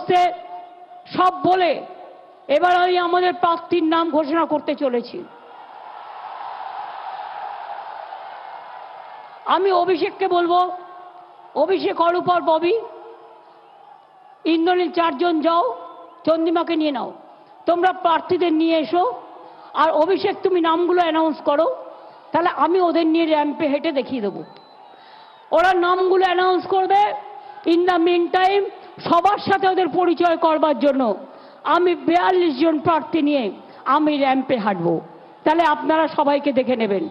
আস্তে সব বলে এবার আমি আমাদের প্রার্থীর নাম ঘোষণা করতে চলেছি। আমি অভিষেককে বলবো, অভিষেক অরূপর ববি ইন্দ্রনীল চারজন যাও, চন্দ্রিমাকে নিয়ে নাও, তোমরা প্রার্থীদের নিয়ে এসো। আর অভিষেক তুমি নামগুলো অ্যানাউন্স করো, তাহলে আমি ওদের নিয়ে র্যাম্পে হেঁটে দেখিয়ে দেবো। ওরা নামগুলো অ্যানাউন্স করবে। ইন দ্য মিন টাইম সবার সাথে ওদের পরিচয় করবার জন্য আমি 42 জন প্রার্থী নিয়ে আমি র্যাম্পে হাঁটবো, তাহলে আপনারা সবাইকে দেখে নেবেন।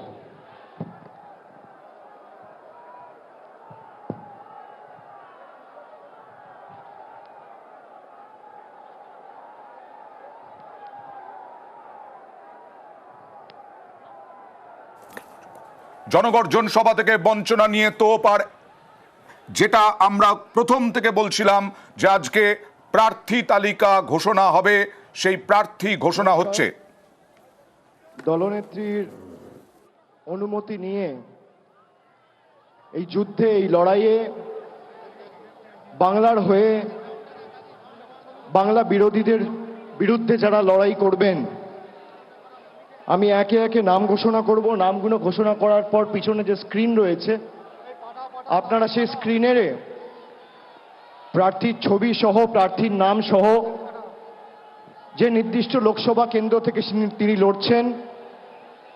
জনগর্জন সভা থেকে বঞ্চনা নিয়ে তোপ, আর যেটা আমরা প্রথম থেকে বলছিলাম যে আজকে প্রার্থী তালিকা ঘোষণা হবে, সেই প্রার্থী ঘোষণা হচ্ছে। দলনেত্রীর অনুমতি নিয়ে এই যুদ্ধে, এই লড়াইয়ে বাংলার হয়ে বাংলা বিরোধীদের বিরুদ্ধে যারা লড়াই করবেন, আমি একে একে নাম ঘোষণা করব। নামগুলো ঘোষণা করার পর পিছনে যে স্ক্রিন রয়েছে, আপনারা সেই স্ক্রিনের প্রার্থীর ছবি সহ, প্রার্থীর নাম সহ, যে নির্দিষ্ট লোকসভা কেন্দ্র থেকে তিনি লড়ছেন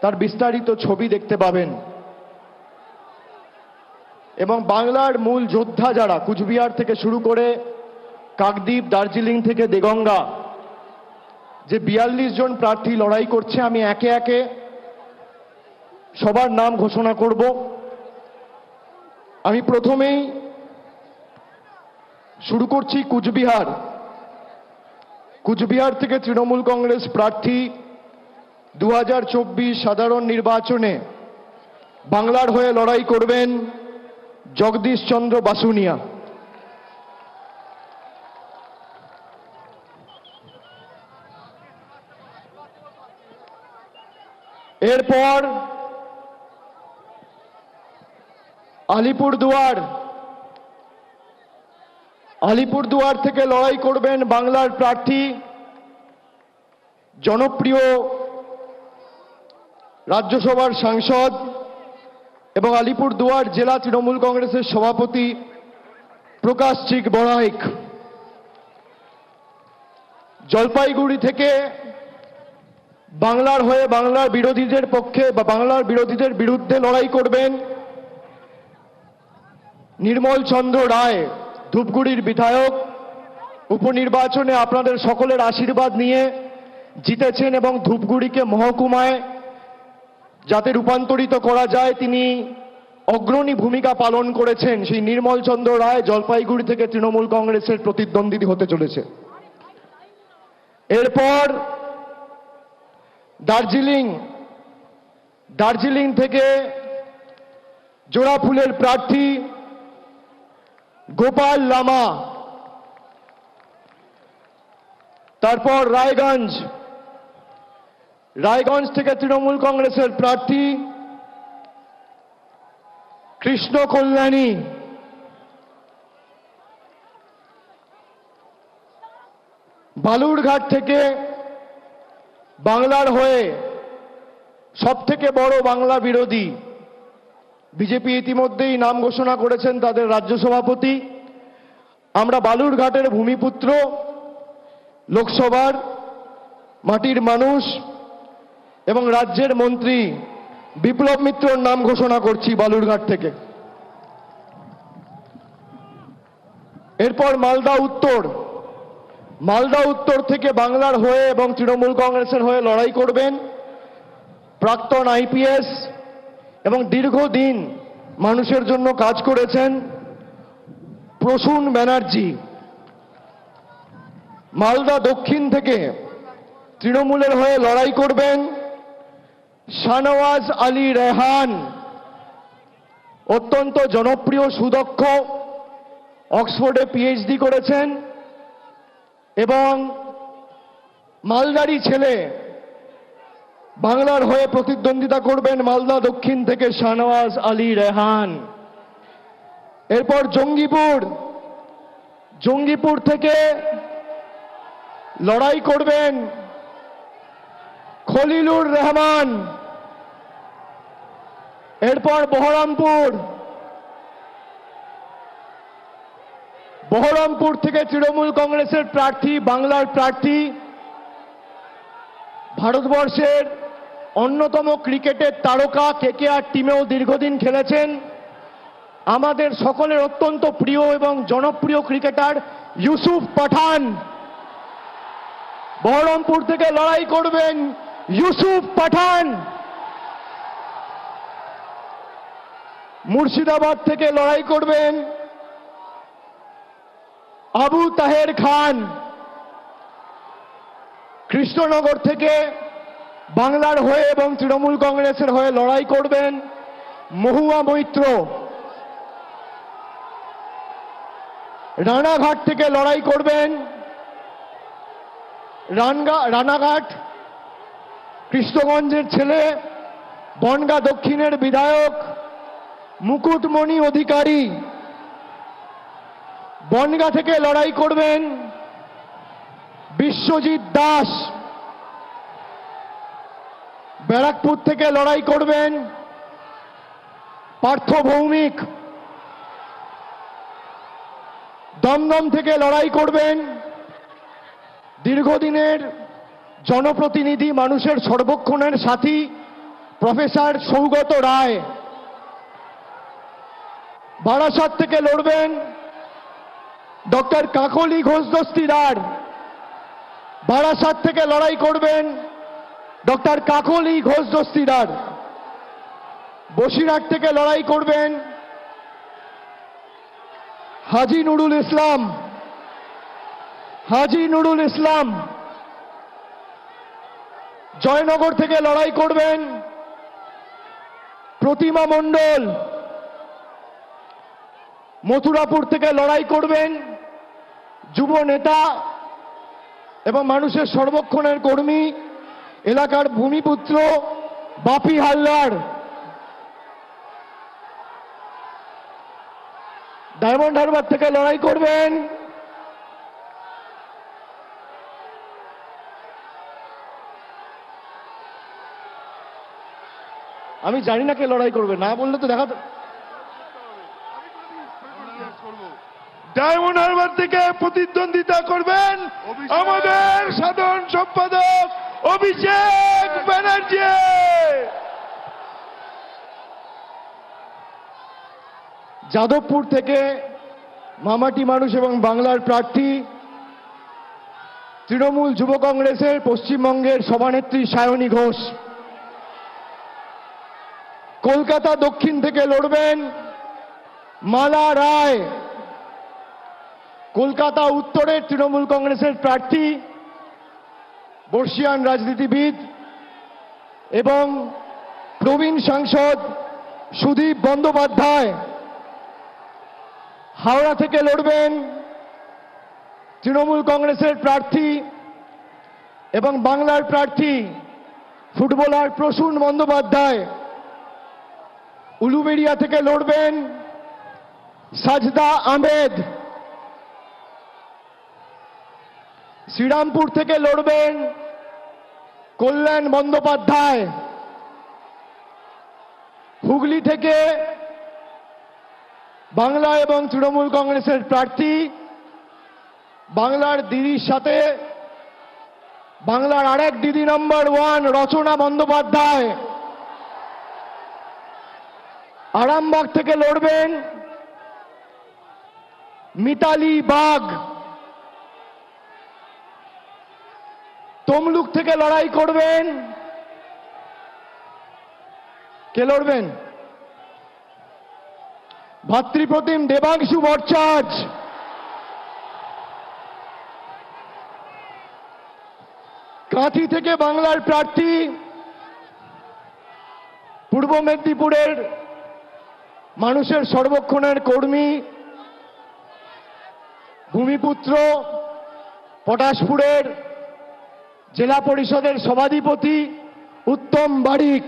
তার বিস্তারিত ছবি দেখতে পাবেন। এবং বাংলার মূল যোদ্ধা যারা, কুচবিহার থেকে শুরু করে কাকদ্বীপ, দার্জিলিং থেকে দেগঙ্গা, যে 42 জন প্রার্থী লড়াই করছে, আমি একে একে সবার নাম ঘোষণা করব। আমি প্রথমেই শুরু করছি কুচবিহার। কুচবিহার থেকে তৃণমূল কংগ্রেস প্রার্থী 2024 সাধারণ নির্বাচনে বাংলার হয়ে লড়াই করবেন জগদীশ চন্দ্র বাসুনিয়া। এরপর আলিপুরদুয়ার থেকে লড়াই করবেন বাংলার প্রার্থী, জনপ্রিয় রাজ্যসভার সাংসদ এবং আলিপুরদুয়ার জেলা তৃণমূল কংগ্রেসের সভাপতি প্রকাশ চিক বড়াইক। জলপাইগুড়ি থেকে বাংলার হয়ে বাংলার বিরোধীদের পক্ষে বা বাংলার বিরোধীদের বিরুদ্ধে লড়াই করবেন নির্মল চন্দ্র রায়, ধূপগুড়ির বিধায়ক। উপনির্বাচনে আপনাদের সকলের আশীর্বাদ নিয়ে জিতেছেন এবং ধূপগুড়িকে মহকুমায় যাতে রূপান্তরিত করা যায় তিনি অগ্রণী ভূমিকা পালন করেছেন। সেই নির্মল চন্দ্র রায় জলপাইগুড়ি থেকে তৃণমূল কংগ্রেসের প্রতিদ্বন্দ্বী হতে চলেছে। এরপর দার্জিলিং থেকে জোড়াফুলের প্রার্থী গোপাল লামা। তারপর রায়গঞ্জ থেকে তৃণমূল কংগ্রেসের প্রার্থী কৃষ্ণ কল্যাণী। বালুরঘাট থেকে বাংলার হয়ে সবথেকে বড় বাংলা বিরোধী, বিজেপি ইতিমধ্যেই নাম ঘোষণা করেছেন তাদের রাজ্য সভাপতি। আমরা বালুরঘাটের ভূমিপুত্র, লোকসভার মাটির মানুষ এবং রাজ্যের মন্ত্রী বিপ্লব মিত্রর নাম ঘোষণা করছি বালুরঘাট থেকে। এরপর মালদা উত্তর থেকে বাংলার হয়ে এবং তৃণমূল কংগ্রেসের হয়ে লড়াই করবেন প্রাক্তন আইপিএস এবং দীর্ঘদিন মানুষের জন্য কাজ করেছেন প্রসূন ব্যানার্জি। মালদা দক্ষিণ থেকে তৃণমূলের হয়ে লড়াই করবেন শাহনওয়াজ আলী রেহান, অত্যন্ত জনপ্রিয়, সুদক্ষ, অক্সফোর্ডে পিএইচডি করেছেন এবং মালদারি ছেলে। বাংলার হয়ে প্রতিদ্বন্দ্বিতা করবেন মালদা দক্ষিণ থেকে শাহনওয়াজ আলী রেহান। এরপর জঙ্গিপুর থেকে লড়াই করবেন খলিলুর রহমান, এরপর বহরমপুর থেকে তৃণমূল কংগ্রেসের প্রার্থী, বাংলার প্রার্থী, ভারতবর্ষের অন্যতম ক্রিকেটের তারকা, কেকেআর টিমেও দীর্ঘদিন খেলেছেন, আমাদের সকলের অত্যন্ত প্রিয় এবং জনপ্রিয় ক্রিকেটার ইউসুফ পাঠান। বহরমপুর থেকে লড়াই করবেন ইউসুফ পাঠান। মুর্শিদাবাদ থেকে লড়াই করবেন আবু তাহের খান। কৃষ্ণনগর থেকে বাংলার হয়ে এবং তৃণমূল কংগ্রেসের হয়ে লড়াই করবেন মহুয়া মৈত্র। রানাঘাট থেকে লড়াই করবেন রানাঘাট কৃষ্ণগঞ্জের ছেলে, বনগাঁ দক্ষিণের বিধায়ক মুকুটমণি অধিকারী। বনগাঁ থেকে লড়াই করবেন বিশ্বজিৎ দাস। ব্যারাকপুর থেকে লড়াই করবেন পার্থ ভৌমিক। দমদম থেকে লড়াই করবেন দীর্ঘদিনের জনপ্রতিনিধি, মানুষের সর্বক্ষণের সাথী প্রফেসর সৌগত রায়। বারাসাত থেকে লড়বেন ডক্টর কাকলি ঘোষ দস্তিদার। বারাসাত থেকে লড়াই করবেন ডক্টর কাকলি ঘোষ দস্তিদার। বসিরহাট থেকে লড়াই করবেন হাজী নুরুল ইসলাম। জয়নগর থেকে লড়াই করবেন প্রতিমা মণ্ডল। মথুরাপুর থেকে লড়াই করবেন যুব নেতা এবং মানুষের সর্বক্ষণের কর্মী, এলাকার ভূমিপুত্র বাপি হালদার। ডায়মন্ড হারবার থেকে লড়াই করবেন আমি জানি না কে লড়াই করবে, না বললে তো দেখা। ডায়মন্ড হারবার থেকে প্রতিদ্বন্দ্বিতা করবেন আমাদের সাধারণ সম্পাদক অভিষেক ব্যানার্জি। যাদবপুর থেকে মামাটি মানুষ এবং বাংলার প্রার্থী, তৃণমূল যুব কংগ্রেসের পশ্চিমবঙ্গের সভানেত্রী সায়নী ঘোষ। কলকাতা দক্ষিণ থেকে লড়বেন মালা রায়। কলকাতা উত্তরের তৃণমূল কংগ্রেসের প্রার্থী, বর্ষিয়ান রাজনীতিবিদ এবং প্রবীণ সাংসদ সুদীপ বন্দ্যোপাধ্যায়। হাওড়া থেকে লড়বেন তৃণমূল কংগ্রেসের প্রার্থী এবং বাংলার প্রার্থী ফুটবলার প্রসূন বন্দ্যোপাধ্যায়। উলুবেড়িয়া থেকে লড়বেন সাজদা আহমেদ। শ্রীরামপুর থেকে লড়বেন কল্যাণ বন্দ্যোপাধ্যায়। হুগলি থেকে বাংলা এবং তৃণমূল কংগ্রেসের প্রার্থী, বাংলার দিদির সাথে বাংলার আরেক দিদি নম্বর 1 রচনা বন্দ্যোপাধ্যায়। আরামবাগ থেকে লড়বেন মিতালি বাগ। তমলুক থেকে লড়াই করবেন, কে লড়বেন? ভাতৃপ্রতিম দেবাংশু ভট্টাচার্য। কাঁথি থেকে বাংলার প্রার্থী, পূর্ব মেদিনীপুরের মানুষের সর্বক্ষণের কর্মী, ভূমিপুত্র, পটাশপুরের জেলা পরিষদের সভাধিপতি উত্তম বারিক।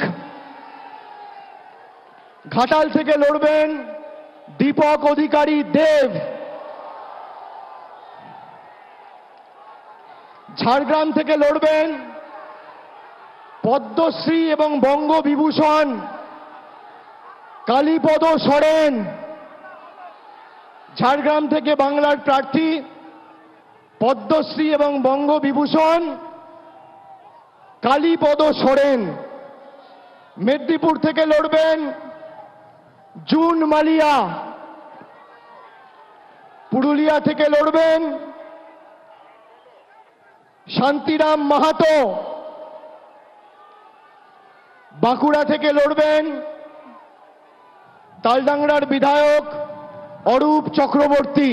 ঘাটাল থেকে লড়বেন দীপক অধিকারী দেব। ঝাড়গ্রাম থেকে লড়বেন পদ্মশ্রী এবং বঙ্গবিভূষণ কালীপদ সরেন। ঝাড়গ্রাম থেকে বাংলার প্রার্থী পদ্মশ্রী এবং বঙ্গবিভূষণ কালীপদ সরেন। মেদিনীপুর থেকে লড়বেন জুন মালিয়া। পুরুলিয়া থেকে লড়বেন শান্তিরাম মাহাতো। বাঁকুড়া থেকে লড়বেন তালডাংরার বিধায়ক অরূপ চক্রবর্তী।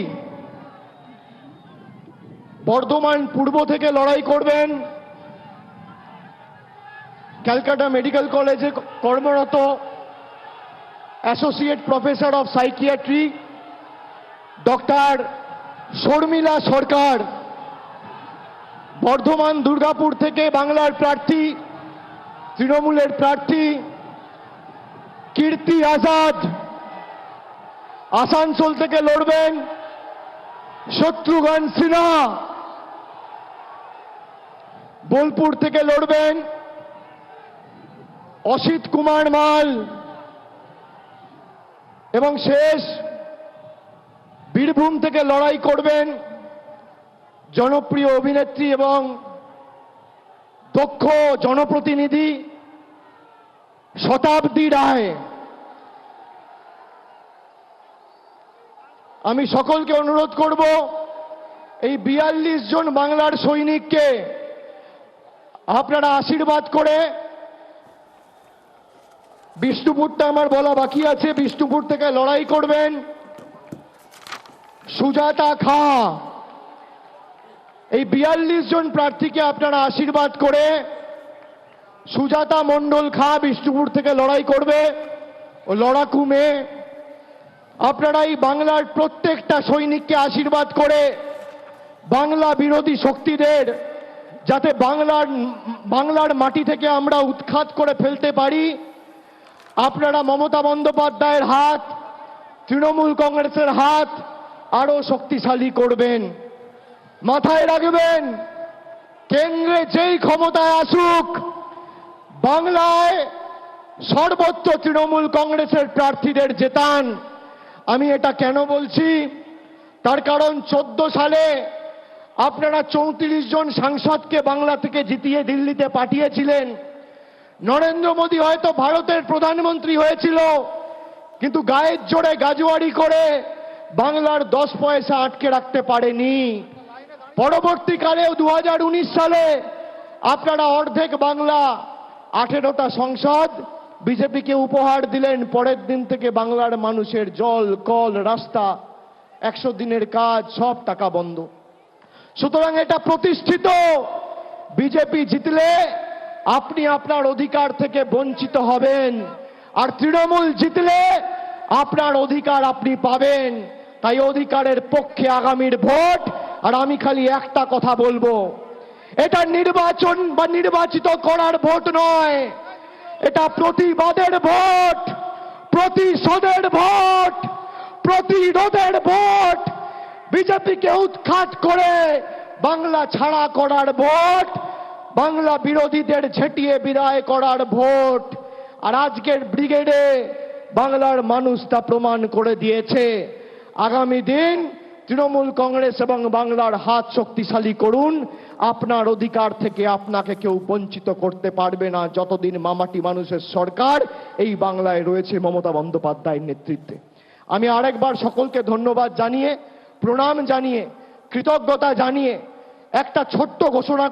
বর্ধমান পূর্ব থেকে লড়াই করবেন ক্যালকাটা মেডিকেল কলেজে কর্মরত associate professor of psychiatry doctor Sharmila Sarkar. Bardhaman Durgapur থেকে বাংলার প্রার্থী তৃণমূলের প্রার্থী কীর্তি আজাদ। আসানসোল থেকে লড়বেন শত্রুঘ্ন সিনহা। বোলপুর থেকে লড়বেন অসিত কুমার মাল। এবং শেষ বীরভূম থেকে লড়াই করবেন জনপ্রিয় অভিনেত্রী এবং দক্ষ জনপ্রতিনিধি শতাব্দী রায়। আমি সকলকে অনুরোধ করব এই 42 জন বাংলার সৈনিককে আপনারা আশীর্বাদ করে, বিষ্ণুপুরটা আমার বলা বাকি আছে, বিষ্ণুপুর থেকে লড়াই করবেন সুজাতা খা। এই 42 জন প্রার্থীকে আপনারা আশীর্বাদ করে সুজাতা মণ্ডল খা বিষ্ণুপুর থেকে লড়াই করবে ও লড়াকু মেয়ে। আপনারা এই বাংলার প্রত্যেকটা সৈনিককে আশীর্বাদ করে বাংলা বিরোধী শক্তিদের যাতে বাংলার মাটি থেকে আমরা উৎখাত করে ফেলতে পারি, আপনারা মমতা বন্দ্যোপাধ্যায়ের হাত, তৃণমূল কংগ্রেসের হাত আরো শক্তিশালী করবেন। মাথায় রাখবেন, কেন্দ্রে যেই ক্ষমতায় আসুক, বাংলায় সর্বোচ্চ তৃণমূল কংগ্রেসের প্রার্থীদের জেতান। আমি এটা কেন বলছি, তার কারণ 14 সালে আপনারা 34 জন সাংসদকে বাংলা থেকে জিতিয়ে দিল্লিতে পাঠিয়েছিলেন। নরেন্দ্র মোদী হয়তো ভারতের প্রধানমন্ত্রী হয়েছিল, কিন্তু গায়ের জোরে গাজুয়ারি করে বাংলার 10 পয়সা আটকে রাখতে পারেনি। পরবর্তীকালেও 2019 সালে আপনারা অর্ধেক বাংলা 18টা সংসদ বিজেপিকে উপহার দিলেন। পরের দিন থেকে বাংলার মানুষের জল, কল, রাস্তা, 100 দিনের কাজ সব টাকা বন্ধ। সুতরাং এটা প্রতিষ্ঠিত, বিজেপি জিতলে আপনি আপনার অধিকার থেকে বঞ্চিত হবেন, আর তৃণমূল জিতলে আপনার অধিকার আপনি পাবেন। তাই অধিকারের পক্ষে আগামীর ভোট। আর আমি খালি একটা কথা বলবো, এটা নির্বাচন বা নির্বাচিত করার ভোট নয়, এটা প্রতিবাদের ভোট, প্রতিশোধের ভোট, প্রতিরোধের ভোট, বিজেপিকে উৎখাত করে বাংলা ছাড়া করার ভোট, বাংলা বিরোধীদের ঝেঁটিয়ে বিদায় করার ভোট। আর আজকের ব্রিগেডে বাংলার মানুষ তা প্রমাণ করে দিয়েছে। আগামী দিন তৃণমূল কংগ্রেস এবং বাংলার হাত শক্তিশালী করুন। আপনার অধিকার থেকে আপনাকে কেউ বঞ্চিত করতে পারবে না যতদিন মামাটি মানুষের সরকার এই বাংলায় রয়েছে মমতা বন্দ্যোপাধ্যায়ের নেতৃত্বে। আমি আরেকবার সকলকে ধন্যবাদ জানিয়ে, প্রণাম জানিয়ে, কৃতজ্ঞতা জানিয়ে একটা ছোট্ট ঘোষণা